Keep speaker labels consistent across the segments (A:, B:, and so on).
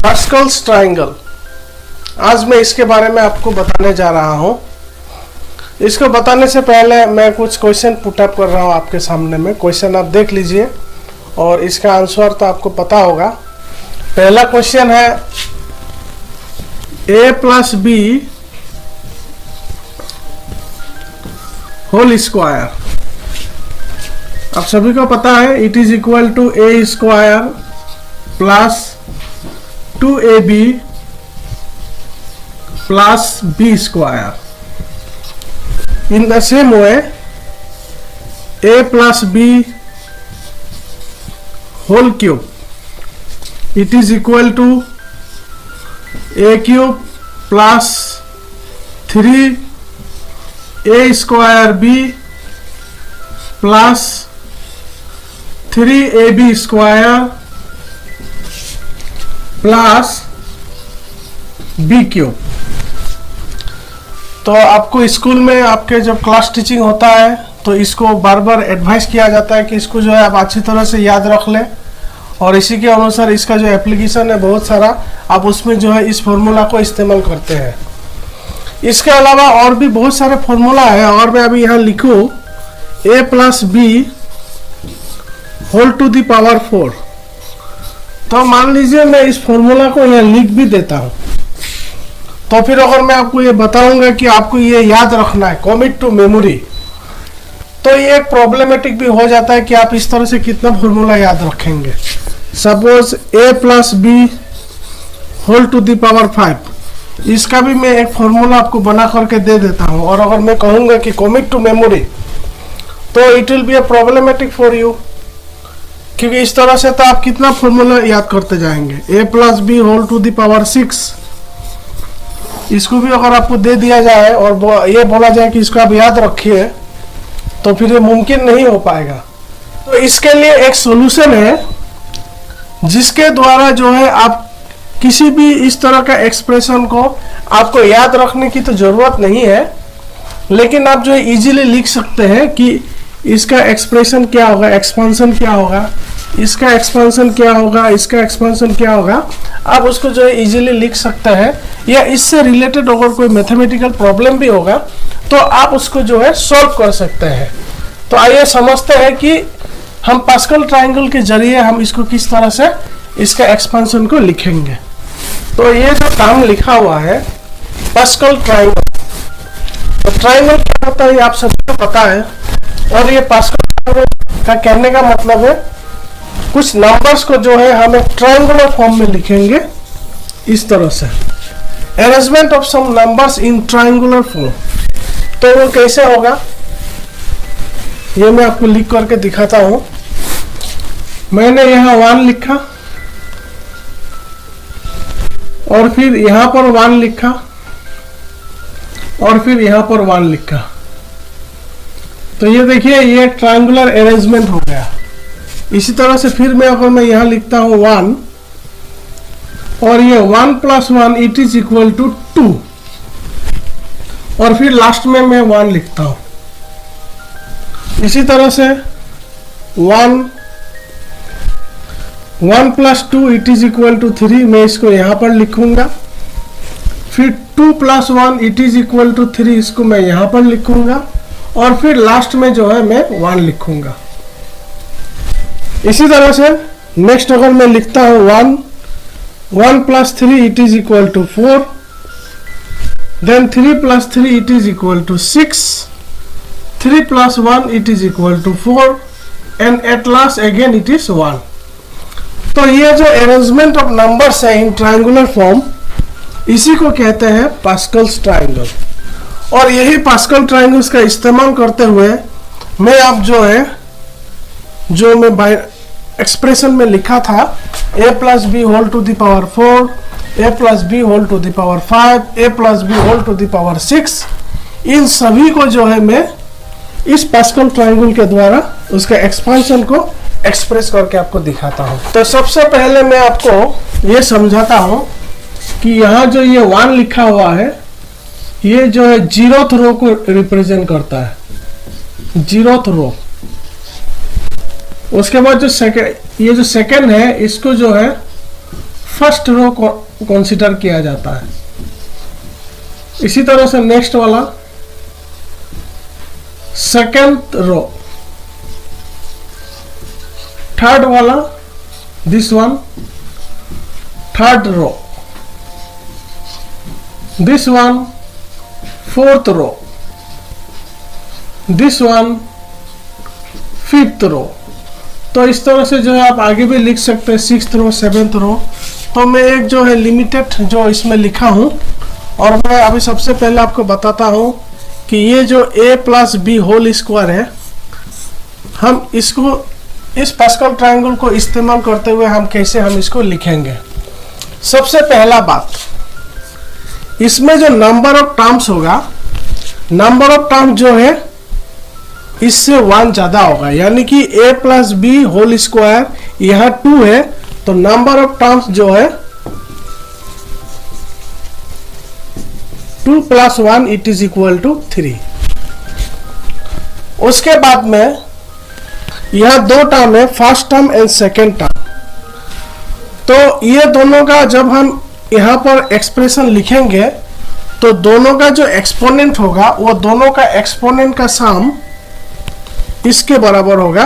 A: Pascal's triangle. आज मैं इसके बारे में आपको बताने जा रहा हूं। इसको बताने से पहले मैं कुछ क्वेश्चन पुट अप कर रहा हूं आपके सामने में। क्वेश्चन आप देख लीजिए और इसका आंसर तो आपको पता होगा। पहला क्वेश्चन है a plus b whole square. आप सभी को पता है it is equal to a square plus 2ab plus b square. In the same way, a plus b whole cube, it is equal to a cube plus 3a square b plus 3ab square plus b cube. तो आपको school में आपके जब class teaching होता है तो इसको बार बार advice किया जाता है कि इसको जो है आप अच्छी तरह से याद रख लें और इसी के अनुसार इसका जो एप्लीकेशन है बहुत सारा, आप उसमें जो है इस फॉर्मूला को इस्तेमाल करते हैं। इसके अलावा और भी बहुत सारे फॉर्मूला है और मैं अभी यहाँ लिखूँ a plus b whole to the power 4। तो मान लीजिए मैं इस फॉर्मूला को यहाँ लिख भी देता हूँ, तो फिर अगर मैं आपको ये बताऊंगा कि आपको ये याद रखना है, कमिट टू मेमोरी, तो ये एक प्रॉब्लमेटिक भी हो जाता है कि आप इस तरह से कितना फॉर्मूला याद रखेंगे। Suppose a plus b whole to the power 5, इसका भी मैं एक फॉर्मूला आपको बना करके दे देता हूँ। और अगर मैं कहूँगा कि कमिट टू मेमोरी, तो it will be a problematic for you, क्योंकि इस तरह से तो आप कितना फॉर्मूला याद करते जाएंगे। a plus b whole to the power 6, इसको भी अगर आपको दे दिया जाए और ये बोला जाए कि इसको आप याद रखिए, तो फिर ये मुमकिन नहीं हो पाएगा। तो इसके लिए एक सॉल्यूशन है जिसके द्वारा जो है आप किसी भी इस तरह का एक्सप्रेशन को आपको याद रखने की तो जरूरत नहीं है, लेकिन आप जो है इजीली लिख सकते हैं कि इसका एक्सप्रेशन क्या होगा, एक्सपेंशन क्या होगा, इसका एक्सपेंशन क्या होगा, इसका एक्सपेंशन क्या होगा। आप उसको जो है इजीली लिख सकते हैं, या इससे रिलेटेड अगर कोई मैथमेटिकल प्रॉब्लम भी होगा तो आप उसको जो है सॉल्व कर सकते हैं। तो आइए समझते हैं कि हम पास्कल ट्रायंगल के जरिए हम इसको किस तरह से इसका एक्सपेंशन को लिखेंगे। तो ये जो काम लिखा हुआ है पास्कल ट्रायंगल, तो ट्रायंगल क्या होता है आप सबको पता है। और ये पास्कल का कहने का मतलब है कुछ नंबर्स को जो है हम एक ट्रायंगुलर फॉर्म में लिखेंगे इस तरह से, arrangement of some numbers in triangular form. तो वो कैसे होगा ये मैं आपको लिख करके दिखाता हूं। मैंने यहाँ 1 लिखा और फिर यहां पर 1 लिखा और फिर यहां पर 1 लिखा। तो ये देखिए ये ट्रायंगुलर अरेंजमेंट हो गया। इसी तरह से फिर मैं अगर मैं यहां लिखता हूं 1 और ये 1 plus 1 it is equal to 2 और फिर लास्ट में मैं 1 लिखता हूं। इसी तरह से 1 plus 2 it is equal to 3, मैं इसको यहां पर लिखूंगा। फिर 2 plus 1 it is equal to 3, इसको मैं यहां पर लिखूंगा और फिर लास्ट में जो है मैं 1 लिखूंगा। इसी तरह से नेक्स्ट अगर मैं लिखता हूं 1 plus 3 it is equal to 4, then 3 plus 3 it is equal to 6, 3 plus 1 it is equal to 4 and at last again it is 1। तो ये जो अरेंजमेंट ऑफ नंबर्स है इन ट्रायंगुलर फॉर्म, इसी को कहते हैं पास्कल्स ट्रायंगल। और यही पास्कल ट्रायंगल्स का इस्तेमाल करते हुए मैं आप जो मैं बाय एक्सप्रेशन में लिखा था a plus b whole to the power 4, a plus b whole to the power 5, a plus b whole to the power 6, इन सभी को जो है मैं इस पास्कल ट्रायंगल के द्वारा उसका एक्सपेंशन को एक्सप्रेस करके आपको दिखाता हूं। तो सबसे पहले मैं आपको ये समझाता हूं कि यहाँ जो ये 1 लिखा हुआ है ये जो है 0th रो को रिप्रेजेंट करता है, 0th रो। उसके बाद जो सेकंड, ये जो सेकंड है इसको जो है फर्स्ट रो को कंसीडर किया जाता है। इसी तरह से नेक्स्ट वाला सेकंड रो, थर्ड वाला this one third row, this one fourth row, this one fifth row. तो इस तरह से जो है आप आगे भी लिख सकते हैं, सिक्स्थ रो, सेवेंथ रो। तो मैं एक जो है लिमिटेड जो इसमें लिखा हूं, और मैं अभी सबसे पहले आपको बताता हूं कि ये जो a plus b whole square है, हम इसको इस पास्कल ट्रायंगल को इस्तेमाल करते हुए हम कैसे हम इसको लिखेंगे। सबसे पहला बात, इसमें जो नंबर ऑफ टर्म्स होगा, नंबर ऑफ टर्म जो है इससे 1 ज्यादा होगा, यानी कि a plus b whole square यहाँ 2 है, तो नंबर ऑफ टर्म्स जो है 2 + 1 इट इज इक्वल टू 3। उसके बाद में यह दो टर्म है, first term and second term. तो ये दोनों का जब हम यहाँ पर एक्सप्रेशन लिखेंगे तो दोनों का जो एक्सपोनेंट होगा वो दोनों का एक्सपोनेंट का सम इसके बराबर होगा,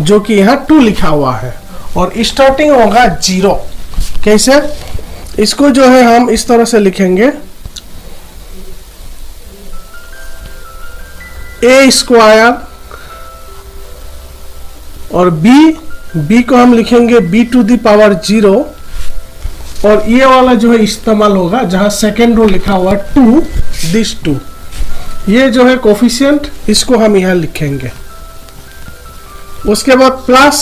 A: जो कि यहाँ 2 लिखा हुआ है, और स्टार्टिंग होगा 0। कैसे? इसको जो है हम इस तरह से लिखेंगे, a स्क्वायर और b को हम लिखेंगे b टू द पावर 0, और ये वाला जो है इस्तेमाल होगा जहां सेकेंड रो लिखा हुआ 2, दिस 2। ये जो है कोफिशिएंट, इसको हम यहां लिखेंगे। उसके बाद प्लस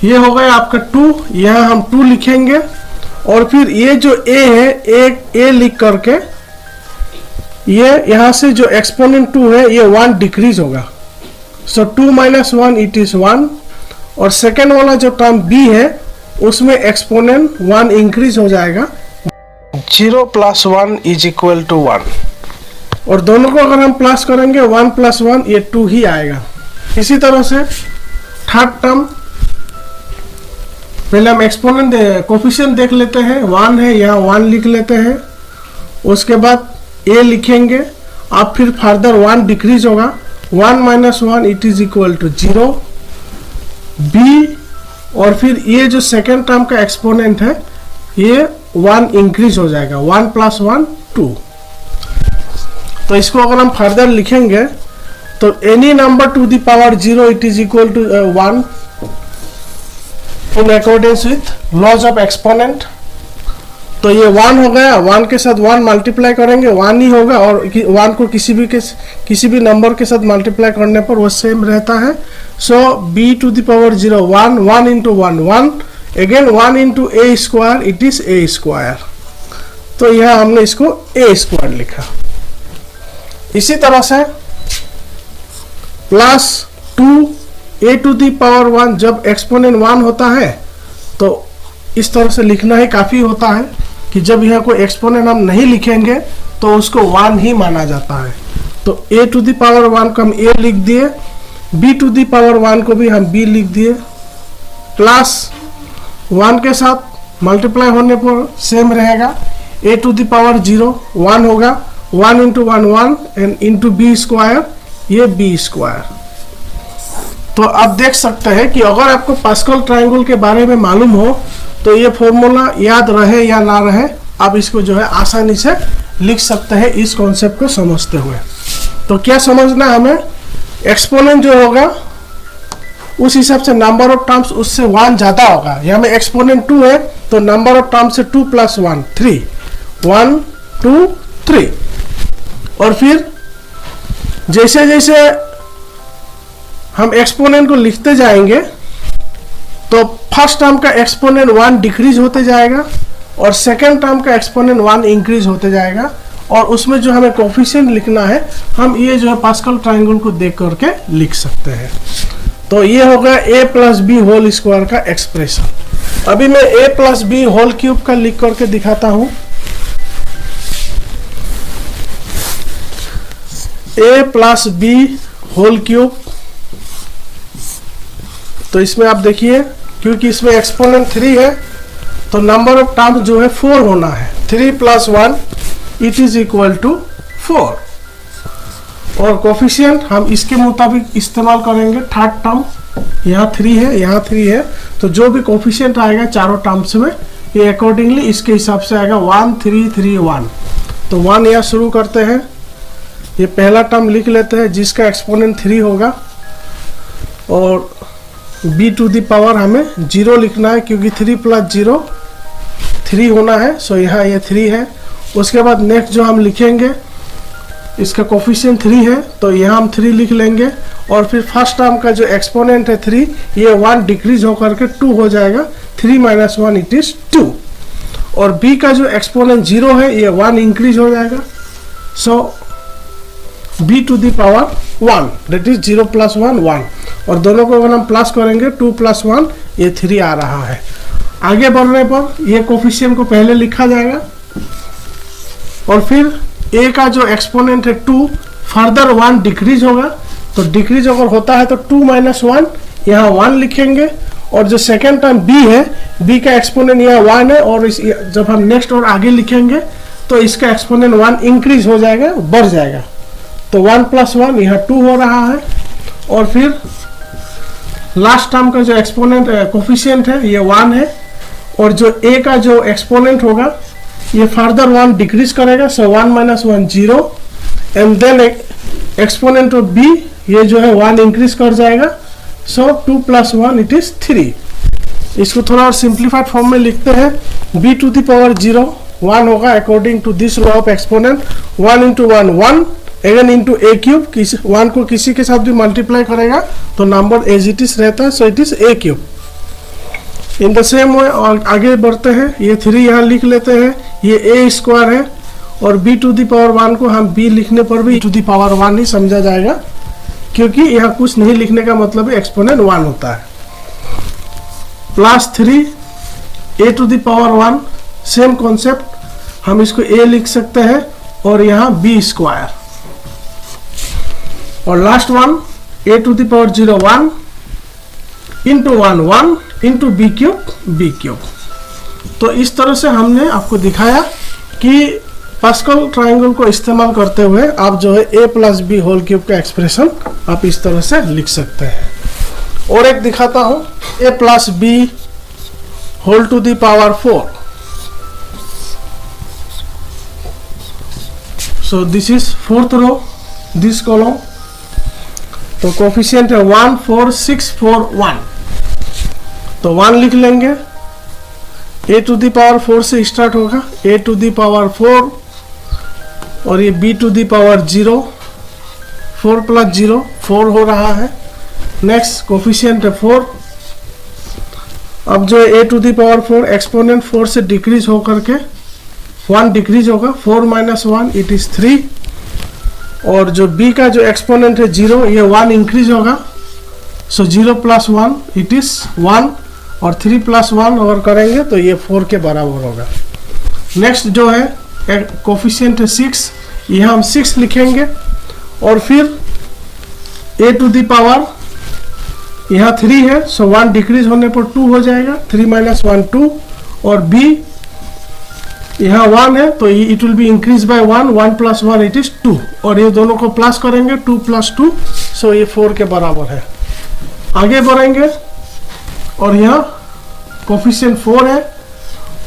A: ये हो गया आपका 2, यहां हम 2 लिखेंगे, और फिर ये जो a है, एक a लिख करके ये यहां से जो एक्सपोनेंट 2 है ये 1 डिक्रीज होगा, सो 2 - 1 इट इज 1। और सेकेंड वाला जो टर्म b है उसमें एक्सपोनेंट 1 इंक्रीज हो जाएगा, 0 + 1 इज इक्वल टू 1। और दोनों को अगर हम प्लस करेंगे 1 + 1 ये 2 ही आएगा। इसी तरह से थर्ड टर्म, पहले हम एक्सपोनेंट कोफिशिएंट देख लेते हैं, 1 है, यहाँ 1 लिख लेते हैं। उसके बाद a लिखेंगे, अब फिर फर्दर 1 डिक्रीज होगा, 1 - 1 it is equal to 0। b, और फिर ये जो सेकेंड टर्म का एक्सपोनेंट है ये 1 इंक्रीज हो जाएगा, 1 + 1 2। तो इसको अगर हम फर्दर लिखेंगे तो any number to the power 0 it is equal to 1 in accordance with laws of exponent. तो ये 1 हो गया, 1 के साथ 1 मल्टीप्लाई करेंगे 1 ही होगा, और 1 को किसी भी नंबर के साथ मल्टीप्लाई करने पर वो सेम रहता है। So b to the power 0 1, 1 × 1 1, again 1 × a स्क्वायर इट इज a स्क्वायर। तो यह हमने इसको a स्क्वायर लिखा। इसी तरह से plus 2 a to the power 1, जब एक्सपोनेंट 1 होता है तो इस तरह से लिखना ही काफी होता है कि जब यहाँ कोई एक्सपोनेंट हम नहीं लिखेंगे तो उसको 1 ही माना जाता है। तो a टू द पावर 1 को हम a लिख दिए, b टू द पावर 1 को भी हम b लिख दिए, प्लस 1 के साथ मल्टीप्लाई होने पर सेम रहेगा, a टू द पावर 0 1 होगा, 1 × 1 1 एंड इंटू b स्क्वायर, ये b स्क्वायर। तो आप देख सकते हैं कि अगर आपको पास्कल ट्रायंगल के बारे में मालूम हो तो ये फॉर्मूला याद रहे या ना रहे, आप इसको जो है आसानी से लिख सकते हैं इस कॉन्सेप्ट को समझते हुए। तो क्या समझना हमें, एक्सपोनेंट जो होगा उस हिसाब से नंबर ऑफ टर्म्स उससे 1 ज्यादा होगा। यहाँ में एक्सपोनेंट 2 है तो नंबर ऑफ टर्म्स से 2 + 1 3, 1 2 3। और फिर जैसे जैसे हम एक्सपोनेंट को लिखते जाएंगे तो फर्स्ट टर्म का एक्सपोनेंट 1 डिक्रीज होते जाएगा और सेकेंड टर्म का एक्सपोनेंट 1 इंक्रीज होते जाएगा, और उसमें जो हमें कोफिशिएंट लिखना है हम ये जो है पास्कल ट्रायंगल को देख करके लिख सकते हैं। तो ये हो गया a + b होल स्क्वायर का एक्सप्रेशन। अभी मैं a + b होल क्यूब का लिख करके दिखाता हूं। a + b होल क्यूब, तो इसमें आप देखिए क्योंकि इसमें एक्सपोनेंट 3 है तो नंबर ऑफ टर्म्स जो है 4 होना है। 3 + 1 इट इज इक्वल टू 4। और कोफिशिएंट हम इसके मुताबिक इस्तेमाल करेंगे। थर्ड टर्म यहाँ 3 है, यहाँ 3 है, तो जो भी कोफिशिएंट आएगा चारों टर्म्स में ये अकॉर्डिंगली इसके हिसाब से आएगा 1 3 3 1। तो 1 यहाँ शुरू करते हैं, ये पहला टर्म लिख लेते हैं जिसका एक्सपोनेंट 3 होगा और b टू द पावर हमें 0 लिखना है क्योंकि 3 + 0 3 होना है। सो यहाँ ये 3 है। उसके बाद नेक्स्ट जो हम लिखेंगे इसका कोफिशिएंट 3 है तो यहाँ हम 3 लिख लेंगे और फिर फर्स्ट टर्म का जो एक्सपोनेंट है 3 ये 1 डिक्रीज होकर के 2 हो जाएगा। 3 - 1 इट इज 2। और b का जो एक्सपोनेंट 0 है ये 1 इंक्रीज हो जाएगा। So b to the power 1 that is 0 + 1 1। और दोनों को अगर हम प्लस करेंगे 2 + 1 ये 3 आ रहा है। आगे बढ़ने पर ये कोफिशिएंट को पहले लिखा जाएगा और फिर a का जो एक्सपोनेंट है 2 फर्दर 1 डिक्रीज होगा। तो डिक्रीज अगर होता है तो 2 - 1 यहाँ 1 लिखेंगे और जो सेकेंड टर्म b है b का एक्सपोनेंट यहाँ 1 है और जब हम नेक्स्ट और आगे लिखेंगे तो इसका एक्सपोनेंट 1 इंक्रीज हो जाएगा, बढ़ जाएगा। तो 1 + 1 यहाँ 2 हो रहा है। और फिर लास्ट टर्म का जो एक्सपोनेंट कोफिशिएंट है ये 1 है और जो a का जो एक्सपोनेंट होगा ये फर्दर 1 डिक्रीज करेगा। So 1 - 1 0 and then exponent of b ये जो है 1 इंक्रीज कर जाएगा। So 2 + 1 it is 3। इसको थोड़ा और सिंप्लीफाइड फॉर्म में लिखते हैं। b टू द पावर 0 1 होगा according to this row of exponent. 1 × 1 1 again into a³। 1 को किसी के साथ भी मल्टीप्लाई करेगा तो नंबर एज इट इज रहता है। So it is a³। In the same way और आगे बढ़ते हैं। ये 3 यहाँ लिख लेते हैं, ये a² है और b टू द पावर 1 को हम b लिखने पर भी टू द पावर 1 ही समझा जाएगा क्योंकि यहाँ कुछ नहीं लिखने का मतलब है एक्सपोनेंट 1 होता है। +3 a to the power 1 same concept, हम इसको a लिख सकते हैं और यहाँ b²। और last one a to the power 0 1 into 1 1 into b³। तो इस तरह से हमने आपको दिखाया कि पास्कल ट्रायंगल को इस्तेमाल करते हुए आप जो है a + b³ का एक्सप्रेशन आप इस तरह से लिख सकते हैं। और एक दिखाता हूं, a + b² power 4। So this is 4th रो, दिस कॉलम। तो कोफिशिएंट है 1 4 6 4 1। तो 1 लिख लेंगे, a टू द पावर 4 से स्टार्ट होगा, a टू द पावर 4 और ये b टू द पावर 0, 4 + 0 4 हो रहा है। नेक्स्ट कोफिशिएंट है 4। अब जो a to the power 4 exponent 4 से डिक्रीज होकर के 1 डिक्रीज होगा। 4 - 1 इट इज 3। और जो b का जो एक्सपोनेंट है 0 ये 1 इंक्रीज होगा। सो 0 + 1 इट इज 1 और 3 + 1 अगर करेंगे तो ये 4 के बराबर होगा। नेक्स्ट जो है कोफिशिएंट है 6, यहाँ हम 6 लिखेंगे और फिर a टू द पावर यहाँ 3 है। सो 1 डिक्रीज होने पर 2 हो जाएगा। 3 - 1 2 और b यहाँ 1 है तो it will be increase by 1 1 + 1 it is 2 और ये दोनों को प्लस करेंगे 2 + 2। सो ये 4 के बराबर है। आगे बढ़ेंगे और यहाँ कोफिशिएंट 4 है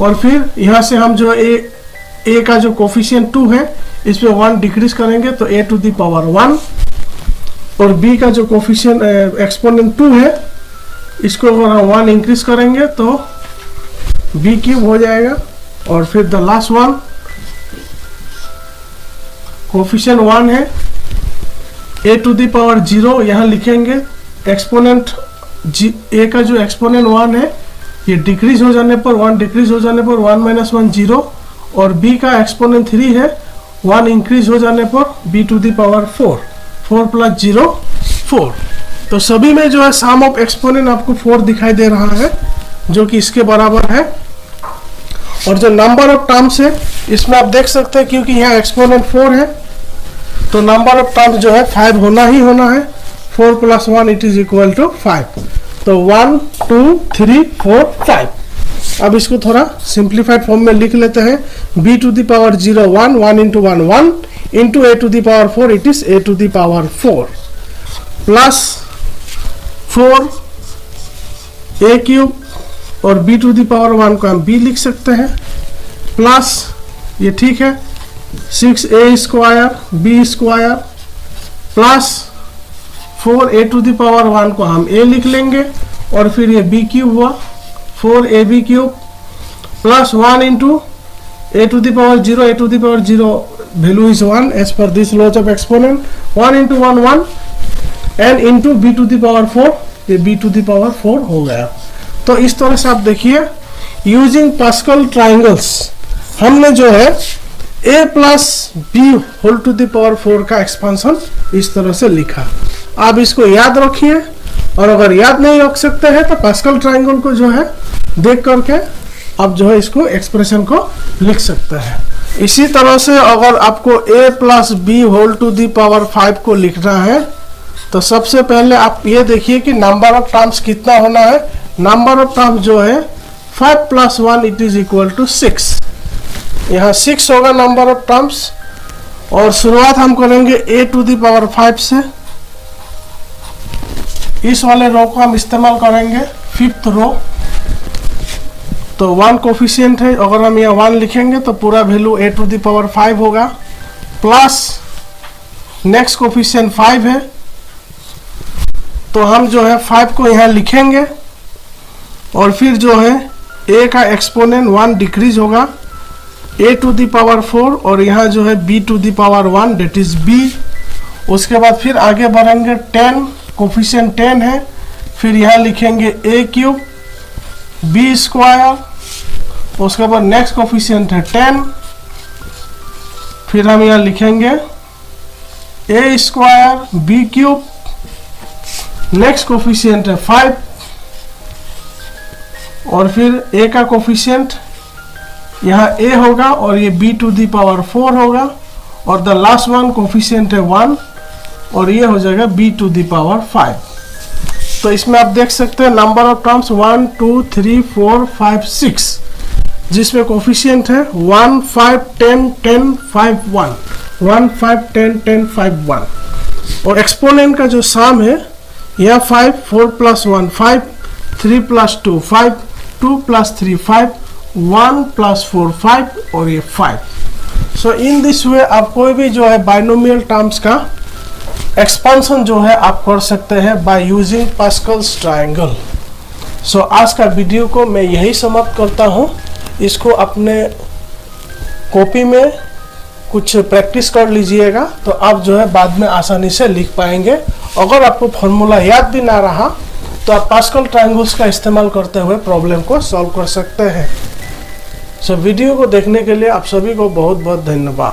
A: और फिर यहाँ से हम जो a का जो कोफिशिएंट 2 है इसमें 1 डिक्रीज करेंगे तो a टू द पावर 1 और b का जो कोफिशिएंट एक्सपोनेंट 2 है इसको अगर हम 1 इंक्रीज करेंगे तो b³ हो जाएगा। और फिर द लास्ट वन कोफिशिएंट 1 है, a टू द पावर 0 यहाँ लिखेंगे। एक्सपोनेंट a का जो एक्सपोनेंट 1 है ये डिक्रीज हो जाने पर 1 डिक्रीज हो जाने पर 1 - 1 0 और b का एक्सपोनेंट 3 है 1 इंक्रीज हो जाने पर b टू द पावर 4 4 + 0 4। तो सभी में जो है सम ऑफ एक्सपोनेंट आपको 4 दिखाई दे रहा है जो कि इसके बराबर है। और जो नंबर ऑफ टर्म्स है इसमें आप देख सकते हैं क्योंकि यहाँ एक्सपोनेंट 4 है तो नंबर ऑफ टर्म्स जो है 5 होना ही होना है। 4 + 1 इट इज इक्वल टू 5। तो 1 2 3 4 5। अब इसको थोड़ा सिंप्लीफाइड फॉर्म में लिख लेते हैं। b to the power 0 1 1 into 1 1 into a to the power 4 it is a to the power 4 plus 4 a cube और b टू द पावर 1 को हम b लिख सकते हैं प्लस ये ठीक है 6a square b square plus 4a to the power 1 को हम a लिख लेंगे और फिर ये b क्यूब हुआ 4ab cube plus 1 into a to the power 0 a to the power 0 value is 1 as per this laws of exponent 1 into 1 1 and into b to the power 4 ये b to the power 4 हो गया। तो इस तरह से आप देखिए using pascal triangles हमने जो है a plus b whole to the power 4 का एक्सपांशन इस तरह से लिखा। आप इसको याद रखिए और अगर याद नहीं रख सकते हैं तो पास्कल ट्राइंगल को जो है देख करके आप जो है इसको एक्सप्रेशन को लिख सकते हैं। इसी तरह से अगर आपको a plus b whole to the power 5 को लिखना है तो सबसे पहले आप ये देखिए कि नंबर ऑफ टर्म्स कितना होना है। नंबर ऑफ टर्म्स जो है 5 plus 1 it is equal to 6। यहाँ 6 होगा नंबर ऑफ टर्म्स और शुरुआत हम करेंगे a टू दी पावर 5 से। इस वाले रो को हम इस्तेमाल करेंगे 5th रो। तो 1 कोफिशिएंट है, अगर हम यहाँ 1 लिखेंगे तो पूरा value a to the power 5 होगा प्लस नेक्स्ट कोफिशिएंट 5 है तो हम जो है 5 को यहाँ लिखेंगे और फिर जो है a का एक्सपोनेंट 1 डिक्रीज होगा a टू द पावर 4 और यहाँ जो है b to the power 1 that is b। उसके बाद फिर आगे बढ़ेंगे 10 कोफिशिएंट 10 है, फिर यहाँ लिखेंगे a क्यूब b स्क्वायर। उसके बाद नेक्स्ट कोफिशिएंट है 10, फिर हम यहाँ लिखेंगे a square b cube. Next coefficient है 5 और फिर a का कोफिशिएंट यहाँ a होगा और ये b टू द पावर 4 होगा और द लास्ट वन कोफिशिएंट है 1 और ये हो जाएगा b टू द पावर 5। तो इसमें आप देख सकते हैं नंबर ऑफ टर्म्स 1 2 3 4 5 6 जिसमें कोफिशिएंट है 1 5 10 10 5 1 1 5 10 10 5 1 और एक्सपोनेंट का जो सम है यह 5 4 प्लस 1 5 3 प्लस 2 5 2 प्लस 3 5 1 प्लस 4 5 और ये 5। सो इन दिस वे आप कोई भी जो है बाइनोमियल टर्म्स का एक्सपांशन जो है आप कर सकते हैं बाय यूजिंग पास्कल्स ट्रायंगल। सो आज का वीडियो को मैं यही समाप्त करता हूं। इसको अपने कॉपी में कुछ प्रैक्टिस कर लीजिएगा तो आप जो है बाद में आसानी से लिख पाएंगे। अगर आपको फॉर्मूला याद भी ना रहा तो आप पास्कल ट्रायंगल्स का इस्तेमाल करते हुए प्रॉब्लम को सॉल्व कर सकते हैं। सो वीडियो को देखने के लिए आप सभी को बहुत बहुत धन्यवाद।